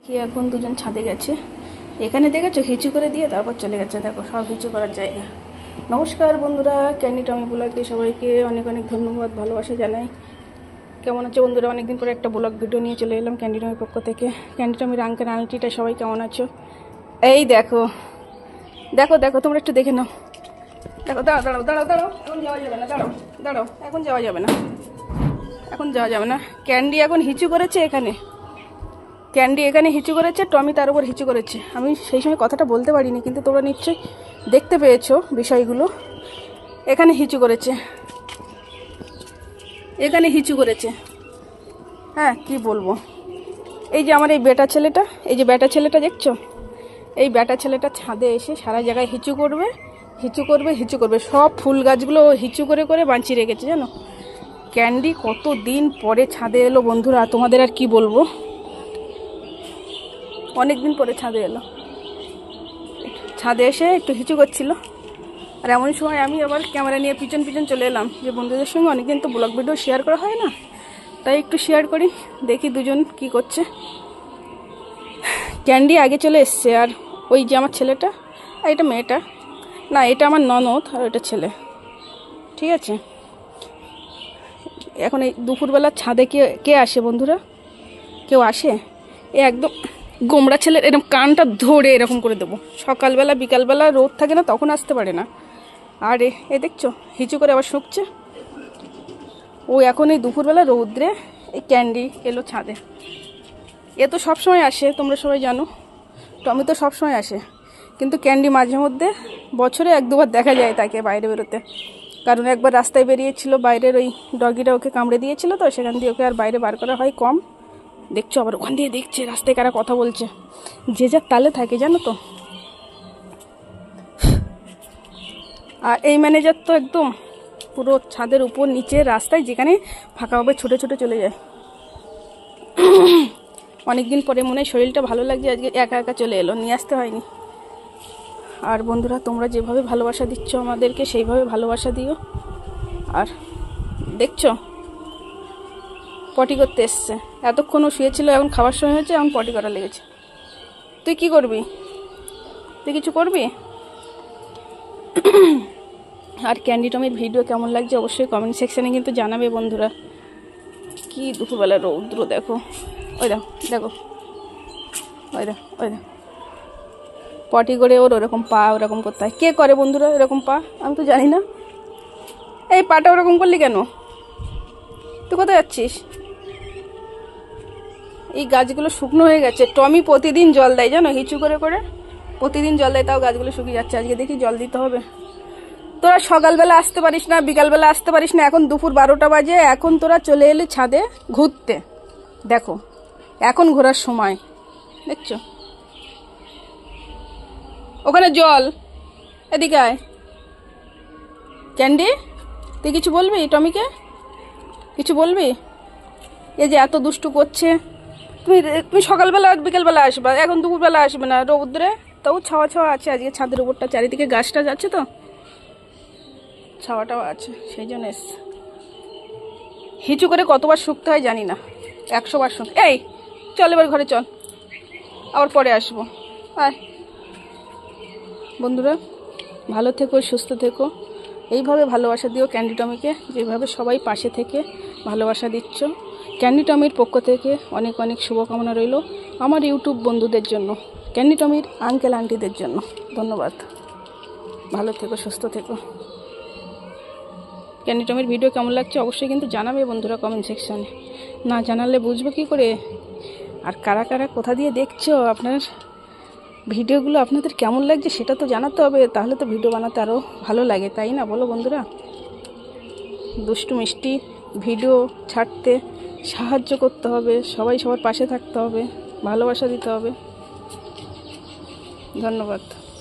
কি এখন দুজন ছাদে গেছে, এখানে দেখেছো হিচু করে দিয়ে তারপর চলে গেছে। দেখো সব হিচু করার জায়গা। নমস্কার বন্ধুরা, ক্যান্ডি টমি ব্লগে সবাইকে অনেক অনেক ধন্যবাদ, ভালোবাসা জানাই। কেমন আছে বন্ধুরা? অনেকদিন পরে একটা ব্লগ ভিডিও নিয়ে চলে এলাম ক্যান্ডি টমির পক্ষ থেকে। ক্যান্ডি টমির আঙ্কেল আন্টিটা সবাই কেমন আছো? এই দেখো দেখো দেখো, তোমরা একটু দেখে নাও। দেখো, দাঁড়াও দাঁড়াও দাঁড়াও দাঁড়াও, এখন যাওয়া যাবে না, দাঁড়াও দাঁড়াও, এখন যাওয়া যাবে না, এখন যাওয়া যাবে না। ক্যান্ডি এখন হিচু করেছে এখানে, ক্যান্ডি এখানে হিচু করেছে, টমি তার উপর হিচু করেছে। আমি সেই সময় কথাটা বলতে পারিনি, কিন্তু তোমরা নিশ্চয়ই দেখতে পেয়েছো বিষয়গুলো। এখানে হিচু করেছে, এখানে হিচু করেছে। হ্যাঁ, কি বলবো। এই যে আমার এই বেটা ছেলেটা, এই যে বেটা ছেলেটা দেখছো, এই বেটা ছেলেটা ছাদে এসে সারা জায়গায় হিচু করবে, হিচু করবে, হিচু করবে। সব ফুল গাছগুলো হিচু করে করে বাঁচিয়ে রেখেছে জানো। ক্যান্ডি কত দিন পরে ছাদে এলো বন্ধুরা, তোমাদের আর কি বলবো। অনেক দিন পরে ছাদে এলো, ছাদে এসে একটু হিচু করছিল। আর এমন সময় আমি আবার ক্যামেরা নিয়ে পিছন পিছন চলে এলাম, যে বন্ধুদের সঙ্গে অনেকদিন তো ব্লগ ভিডিও শেয়ার করা হয় না, তাই একটু শেয়ার করি, দেখি দুজন কি করছে। ক্যান্ডি আগে চলে এসছে, আর ওই যে আমার ছেলেটা, আর এটা মেয়েটা, না এটা আমার ননদ আর ওটা ছেলে, ঠিক আছে। এখন এই দুপুরবেলা ছাদে কে আসে বন্ধুরা? কেউ আসে? এ একদম গোমড়া ছেলের এরকম কানটা ধরে এরকম করে দেবো। সকালবেলা বিকালবেলা রোদ থাকে না, তখন আসতে পারে না। আর এ দেখছো হিচু করে আবার শুকছে। ও এখন এই দুপুরবেলা রৌদ্রে এই ক্যান্ডি এলো ছাদে। এ তো সবসময় আসে, তোমরা সবাই জানো। টমি তো সবসময় আসে, কিন্তু ক্যান্ডি মাঝে মধ্যে বছরে এক দুবার দেখা যায় তাকে বাইরে বেরোতে। কারণ একবার রাস্তায় বেরিয়েছিল, বাইরের ওই ডগিটা ওকে কামড়ে দিয়েছিল, তো সেখান দিয়ে ওকে আর বাইরে বার করা হয় কম। দেখছো আবার ওখান দিয়ে দেখছে রাস্তায় কারা কথা বলছে, যে যার তালে থাকে জানো তো। আর এই ম্যানেজার তো একদম পুরো ছাদের উপর নিচে রাস্তায় যেখানে ফাঁকা হবে ছুটে ছুটে চলে যায়। অনেকদিন পরে মনে হয় শরীরটা ভালো লাগছে, আজকে একা একা চলে এলো, নিয়ে আসতে হয়নি। আর বন্ধুরা, তোমরা যেভাবে ভালোবাসা দিচ্ছ আমাদেরকে, সেইভাবে ভালোবাসা দিও। আর দেখছো পটি করতে এসছে, এতক্ষণও শুয়েছিল, এখন খাবার সময় হয়েছে, এখন পটি করা লেগেছে। তুই কি করবি? তুই কিছু করবি? আর ক্যান্ডি টমির ভিডিও কেমন লাগছে অবশ্যই কমেন্ট সেকশানে কিন্তু জানাবে বন্ধুরা। কি দুপুরবেলা রৌদ্র দেখো, ওই দেখো দেখো, ওই দেখো ওই দেখো, পটি করে ওর ওরকম পা ওরকম করতে হয়। কে করে বন্ধুরা এরকম পা? আমি তো জানি না। এই পাটা ওরকম করলি কেন? তুই কোথায় যাচ্ছিস? এই গাছগুলো শুকনো হয়ে গেছে। টমি প্রতিদিন জল দেয় জানো, হিচু করে করে প্রতিদিন জল দেয়, তাও গাছগুলো শুকিয়ে যাচ্ছে। আজকে দেখি জল দিতে হবে। তোরা সকালবেলা আসতে পারিস না, বিকালবেলা আসতে পারিস না, এখন দুপুর 12টা বাজে, এখন তোরা চলে এলি ছাদে ঘুরতে। দেখো এখন ঘোরার সময়, দেখছো ওখানে জল, এদিকে আয়। ক্যান্ডি, তুই কিছু বলবি টমিকে? কিছু বলবি? এই যে এত দুষ্টু করছে। তুমি সকালবেলা বিকেলবেলা আসবে, এখন দুপুরবেলা আসবে না রৌদ্রে। তাও ছাওয়া ছাওয়া আছে আজকে ছাদের উপরটা, চারিদিকে গাছটা যাচ্ছে তো, ছাওয়াটাও আছে, সেই জন্য এসছে। হিচু করে কতবার শুকতে হয় জানি না, 100 বার শুকতে। এই চল এবার ঘরে চল, আবার পরে আসবো। আয় বন্ধুরা, ভালো থেকো, সুস্থ থেকো, এইভাবে ভালোবাসা দিও ক্যান্ডি টমিকে, যেভাবে সবাই পাশে থেকে ভালোবাসা দিচ্ছ। ক্যান্ডি টমির পক্ষ থেকে অনেক অনেক শুভকামনা রইল আমার ইউটিউব বন্ধুদের জন্য, ক্যান্ডি টমির আঙ্কেল আন্টিদের জন্য। ধন্যবাদ, ভালো থেকো, সুস্থ থেকো। ক্যান্ডি টমির ভিডিও কেমন লাগছে অবশ্যই কিন্তু জানাবে বন্ধুরা কমেন্ট সেকশানে, না জানালে বুঝবো কী করে। আর কারা কারা কোথা দিয়ে দেখছো, আপনার ভিডিওগুলো আপনাদের কেমন লাগছে সেটা তো জানাতে হবে, তাহলে তো ভিডিও বানাতে আরও ভালো লাগে, তাই না বলো বন্ধুরা? দুষ্টু মিষ্টি ভিডিও ছাড়তে সাহায্য করতে হবে, সবাই সবার পাশে থাকতে হবে, ভালোবাসা দিতে হবে। ধন্যবাদ।